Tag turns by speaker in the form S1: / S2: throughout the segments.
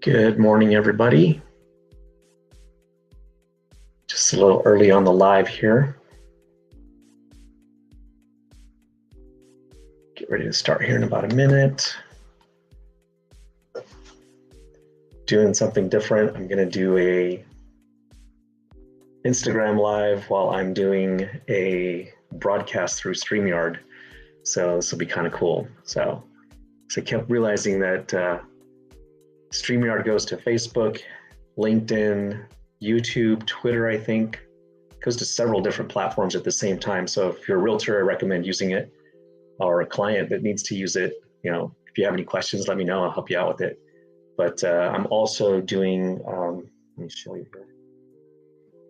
S1: Good morning, everybody. Just a little early on the live here. Get ready to start here in about a minute. Doing something different. I'm going to do a Instagram live while I'm doing a broadcast through StreamYard. So this will be kind of cool. So I kept realizing that StreamYard goes to Facebook, LinkedIn, YouTube, Twitter, I think. It goes to several different platforms at the same time. So if you're a realtor, I recommend using it, or a client that needs to use it. You know, if you have any questions, let me know. I'll help you out with it. But I'm also doing, let me show you here.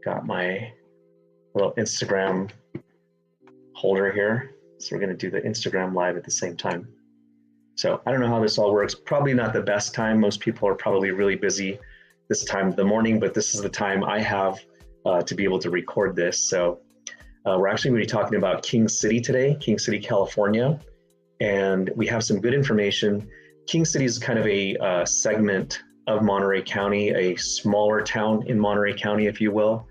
S1: Got my little Instagram holder here. So we're going to do the Instagram live at the same time. So I don't know how this all works. Probably not the best time. Most people are probably really busy this time of the morning, but this is the time I have to be able to record this. So we're actually going to be talking about King City today, King City, California. And we have some good information. King City is kind of a segment of Monterey County, a smaller town in Monterey County, if you will.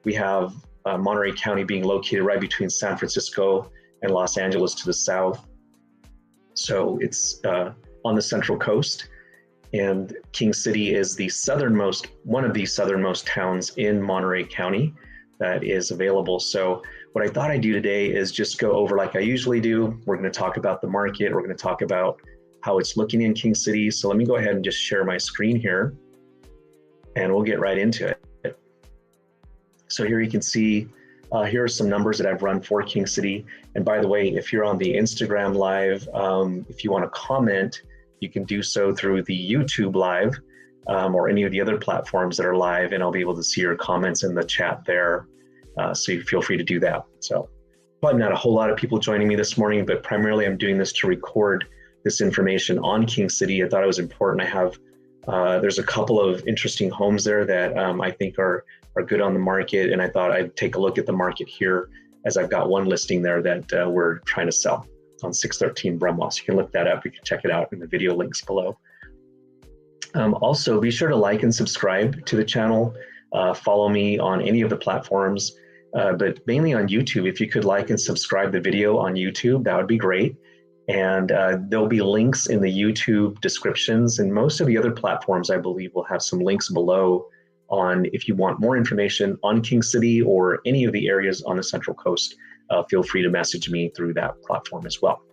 S1: We have Monterey County being located right between San Francisco and Los Angeles to the south. So it's on the Central Coast, and King City is the southernmost, one of the southernmost towns in Monterey County that is available. So what I thought I'd do today is just go over like I usually do. We're going to talk about the market. We're going to talk about how it's looking in King City. So let me go ahead and just share my screen here, and we'll get right into it. So here you can see here are some numbers that I've run for King City. And by the way, if you're on the Instagram live, if you want to comment, you can do so through the YouTube live or any of the other platforms that are live, and I'll be able to see your comments in the chat there. So you feel free to do that. So probably not a whole lot of people joining me this morning, but primarily I'm doing this to record this information on King City. I thought it was important. I have, there's a couple of interesting homes there that I think are good on the market, and I thought I'd take a look at the market here, as I've got one listing there that we're trying to sell on 613 Brumwell. So you can look that up. You can check it out in the video links below. Also, be sure to like and subscribe to the channel. Follow me on any of the platforms, but mainly on YouTube. If you could like and subscribe the video on YouTube, that would be great. And there'll be links in the YouTube descriptions, and most of the other platforms, I believe, will have some links below on if you want more information on King City or any of the areas on the Central Coast. Feel free to message me through that platform as well.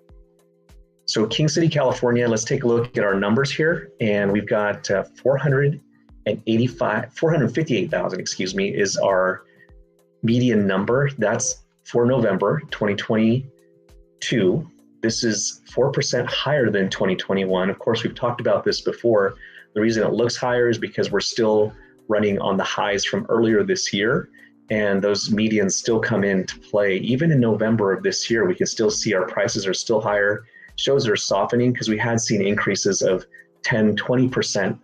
S1: So King City, California, let's take a look at our numbers here. And we've got 458,000, excuse me, is our median number. That's for November 2022. This is 4% higher than 2021. Of course, we've talked about this before. The reason it looks higher is because we're still running on the highs from earlier this year, and those medians still come into play. Even in November of this year, we can still see our prices are still higher. Shows are softening because we had seen increases of 10, 20%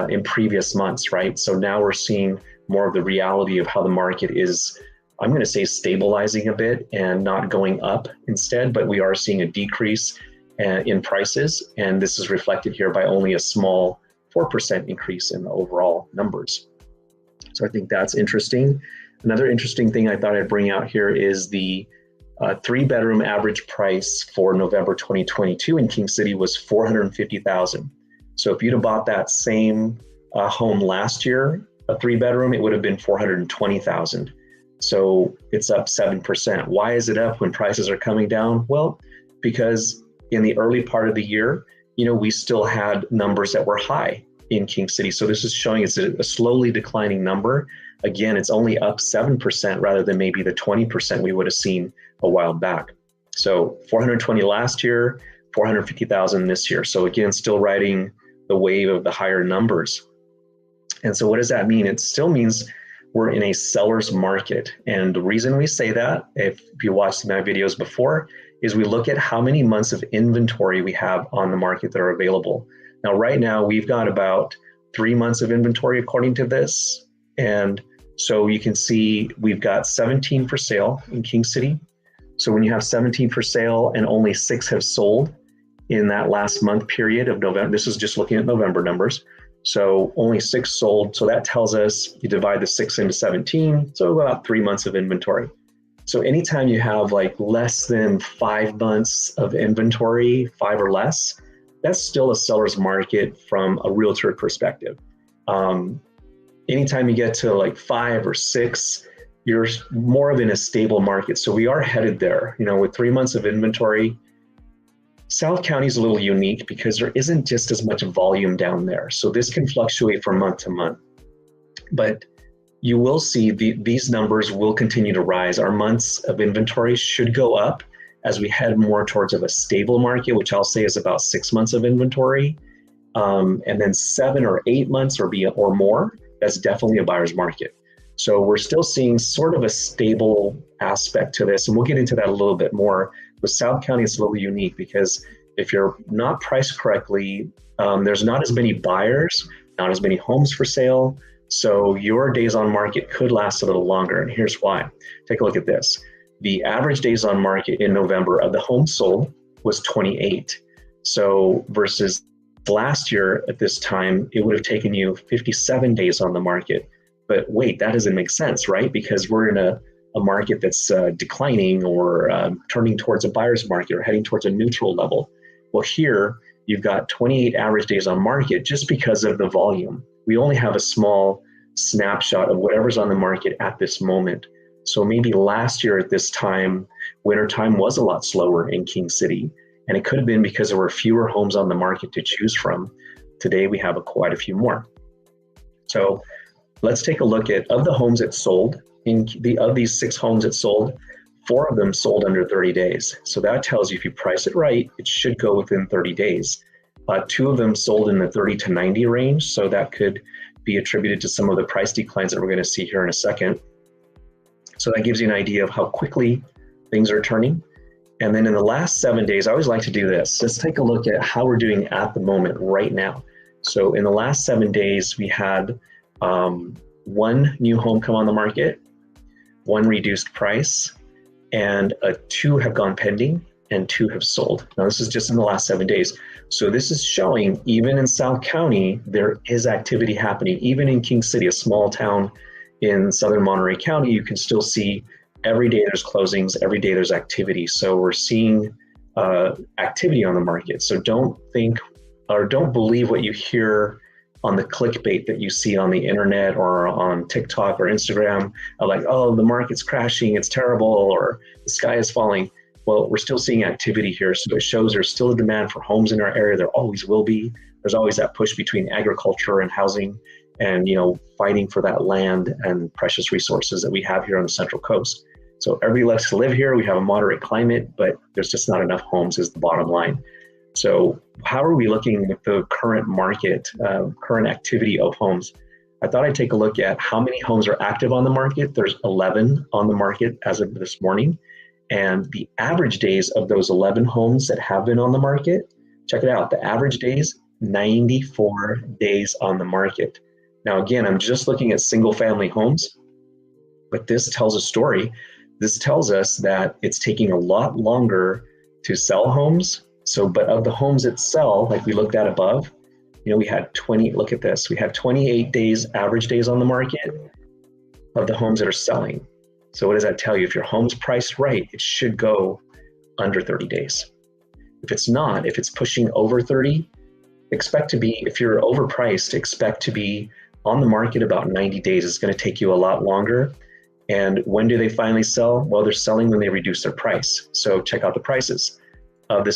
S1: in previous months, right? So now we're seeing more of the reality of how the market is, I'm going to say, stabilizing a bit and not going up instead, but we are seeing a decrease in prices, and this is reflected here by only a small 4% increase in the overall numbers. So I think that's interesting. Another interesting thing I thought I'd bring out here is the 3-bedroom average price for November 2022 in King City was $450,000. So if you'd have bought that same home last year, a 3-bedroom, it would have been $420,000. So it's up 7%. Why is it up when prices are coming down? Well, because in the early part of the year, you know, we still had numbers that were high in King City. So this is showing it's a slowly declining number. Again, it's only up 7% rather than maybe the 20% we would have seen a while back. So 420 last year, 450,000 this year. So again, still riding the wave of the higher numbers. And so what does that mean? It still means we're in a seller's market. And the reason we say that, if you watched my videos before, is we look at how many months of inventory we have on the market that are available. Now, right now, we've got about 3 months of inventory according to this. And so you can see we've got 17 for sale in King City. So when you have 17 for sale and only 6 have sold in that last month period of November, this is just looking at November numbers. So only 6 sold. So that tells us you divide the 6 into 17, so about 3 months of inventory. So anytime you have like less than 5 months of inventory, 5 or less, that's still a seller's market from a realtor perspective. Anytime you get to like 5 or 6, you're more of in a stable market. So we are headed there, with 3 months of inventory. South County is a little unique because there isn't just as much volume down there. So this can fluctuate from month to month, but you will see these numbers will continue to rise. Our months of inventory should go up as we head more towards of a stable market, which I'll say is about 6 months of inventory. And then 7 or 8 months or more, that's definitely a buyer's market. So we're still seeing sort of a stable aspect to this. And we'll get into that a little bit more. With South County, it's a little unique because if you're not priced correctly, there's not as many buyers, not as many homes for sale. So your days on market could last a little longer. And here's why. Take a look at this. The average days on market in November of the homes sold was 28. So versus last year at this time, it would have taken you 57 days on the market. But wait, that doesn't make sense, right? Because we're in a market that's declining or turning towards a buyer's market or heading towards a neutral level. Well, here you've got 28 average days on market just because of the volume. We only have a small snapshot of whatever's on the market at this moment. So maybe last year at this time, wintertime was a lot slower in King City. And it could have been because there were fewer homes on the market to choose from. Today, we have quite a few more. So let's take a look at, of the homes that sold, of these 6 homes that sold, 4 of them sold under 30 days. So that tells you if you price it right, it should go within 30 days. 2 of them sold in the 30 to 90 range. So that could be attributed to some of the price declines that we're going to see here in a second. So that gives you an idea of how quickly things are turning. And then in the last 7 days, I always like to do this. Let's take a look at how we're doing at the moment right now. So in the last 7 days, we had 1 new home come on the market, 1 reduced price, and 2 have gone pending and 2 have sold. Now this is just in the last 7 days. So this is showing even in South County, there is activity happening. Even in King City, a small town in southern Monterey County, you can still see every day there's closings, every day there's activity. So we're seeing activity on the market. So don't think or don't believe what you hear on the clickbait that you see on the internet or on TikTok or Instagram of like, oh, the market's crashing, it's terrible, or the sky is falling. Well, we're still seeing activity here. So it shows there's still a demand for homes in our area. There always will be. There's always that push between agriculture and housing and, fighting for that land and precious resources that we have here on the Central Coast. So everybody loves to live here. We have a moderate climate, but there's just not enough homes is the bottom line. So how are we looking with the current market, current activity of homes? I thought I'd take a look at how many homes are active on the market. There's 11 on the market as of this morning. And the average days of those 11 homes that have been on the market, check it out. The average days, 94 days on the market. Now, again, I'm just looking at single family homes, but this tells a story. This tells us that it's taking a lot longer to sell homes. So, but of the homes that sell, like we looked at above, we had look at this, we have 28 days, average days on the market of the homes that are selling. So what does that tell you? If your home's priced right, it should go under 30 days. If it's not, if it's pushing over 30, expect to be, if you're overpriced, expect to be on the market about 90 days. It's going to take you a lot longer. And when do they finally sell? Well, they're selling when they reduce their price. So check out the prices. Of the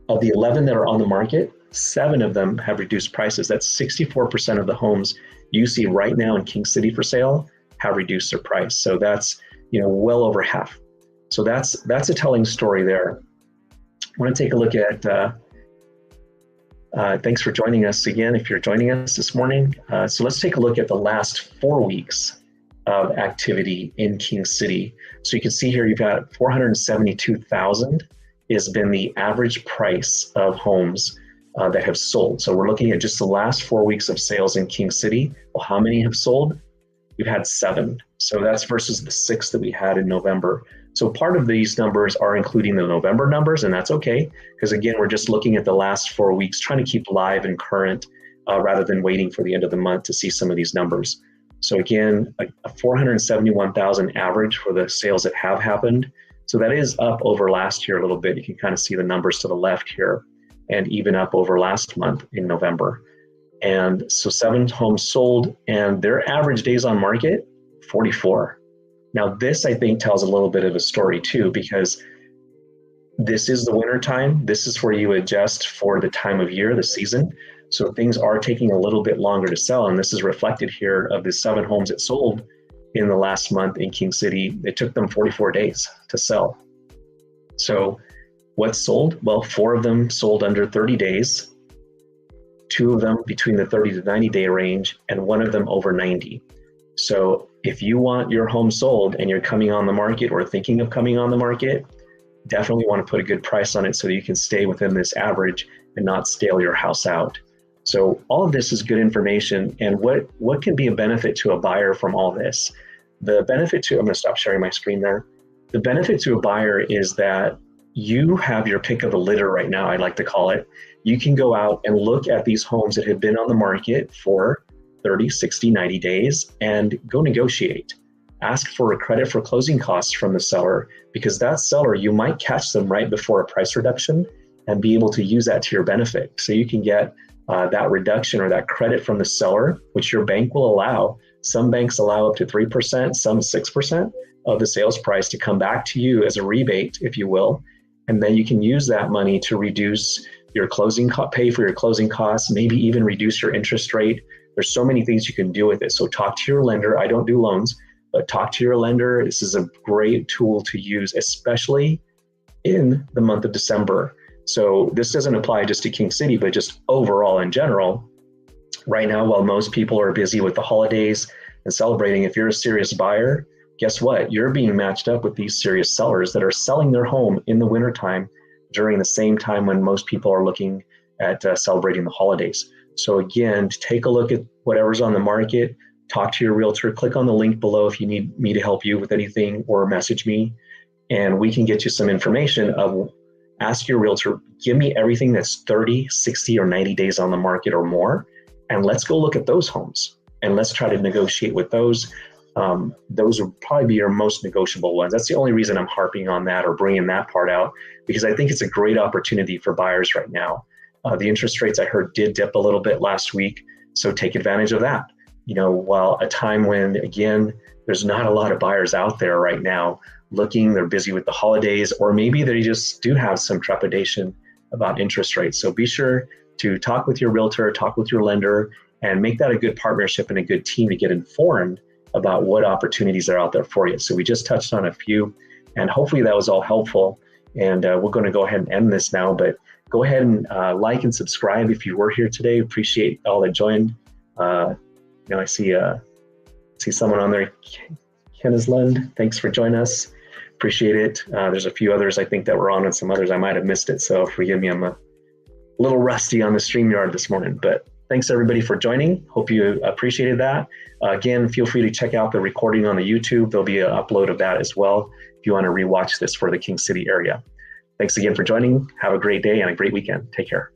S1: 11 that are on the market, 7 of them have reduced prices. That's 64% of the homes you see right now in King City for sale have reduced their price. So that's, well over half. So that's a telling story there. I want to take a look at, thanks for joining us again, if you're joining us this morning. So let's take a look at the last 4 weeks of activity in King City. So you can see here, you've got 472,000 has been the average price of homes that have sold. So we're looking at just the last 4 weeks of sales in King City. Well, how many have sold? We've had 7. So that's versus the 6 that we had in November. So part of these numbers are including the November numbers, and that's okay, because again, we're just looking at the last 4 weeks, trying to keep live and current rather than waiting for the end of the month to see some of these numbers. So again, a 471,000 average for the sales that have happened. So that is up over last year a little bit. You can kind of see the numbers to the left here, and even up over last month in November. And so 7 homes sold, and their average days on market, 44. Now this, I think, tells a little bit of a story too, because this is the winter time. This is where you adjust for the time of year, the season. So things are taking a little bit longer to sell. And this is reflected here of the 7 homes that sold in the last month in King City. It took them 44 days to sell. So what sold? Well, 4 of them sold under 30 days, 2 of them between the 30 to 90 day range, and 1 of them over 90. So if you want your home sold and you're coming on the market or thinking of coming on the market, definitely want to put a good price on it so you can stay within this average and not scale your house out. So all of this is good information. And what can be a benefit to a buyer from all this? The benefit to, I'm going to stop sharing my screen there. The benefit to a buyer is that you have your pick of the litter right now, I like to call it. You can go out and look at these homes that have been on the market for 30, 60, 90 days and go negotiate. Ask for a credit for closing costs from the seller, because that seller, you might catch them right before a price reduction and be able to use that to your benefit. So you can get that reduction or that credit from the seller, which your bank will allow. Some banks allow up to 3%, some 6% of the sales price to come back to you as a rebate, if you will. And then you can use that money to reduce your pay for your closing costs, maybe even reduce your interest rate. There's so many things you can do with it. So talk to your lender. I don't do loans, but talk to your lender. This is a great tool to use, especially in the month of December. So this doesn't apply just to King City, but just overall in general. Right now, while most people are busy with the holidays and celebrating, if you're a serious buyer, guess what? You're being matched up with these serious sellers that are selling their home in the wintertime during the same time when most people are looking at celebrating the holidays. So again, take a look at whatever's on the market, talk to your realtor, click on the link below if you need me to help you with anything, or message me, and we can get you some information of, ask your realtor, give me everything that's 30, 60, or 90 days on the market or more, and let's go look at those homes and let's try to negotiate with those. Those will probably be your most negotiable ones. That's the only reason I'm harping on that or bringing that part out, because I think it's a great opportunity for buyers right now. The interest rates I heard did dip a little bit last week, so take advantage of that. While a time when, again, there's not a lot of buyers out there right now looking, they're busy with the holidays, or maybe they just do have some trepidation about interest rates. So be sure to talk with your realtor, talk with your lender, and make that a good partnership and a good team to get informed about what opportunities are out there for you. So we just touched on a few, and hopefully that was all helpful. And we're going to go ahead and end this now, but go ahead and like and subscribe if you were here today. Appreciate all that joined. I see someone on there, Kenneslund. Thanks for joining us. Appreciate it. There's a few others I think that were on, and some others I might have missed it. So forgive me, I'm a little rusty on the StreamYard this morning, but thanks everybody for joining. Hope you appreciated that. Again, feel free to check out the recording on the YouTube. There'll be an upload of that as well if you want to rewatch this for the King City area. Thanks again for joining. Have a great day and a great weekend. Take care.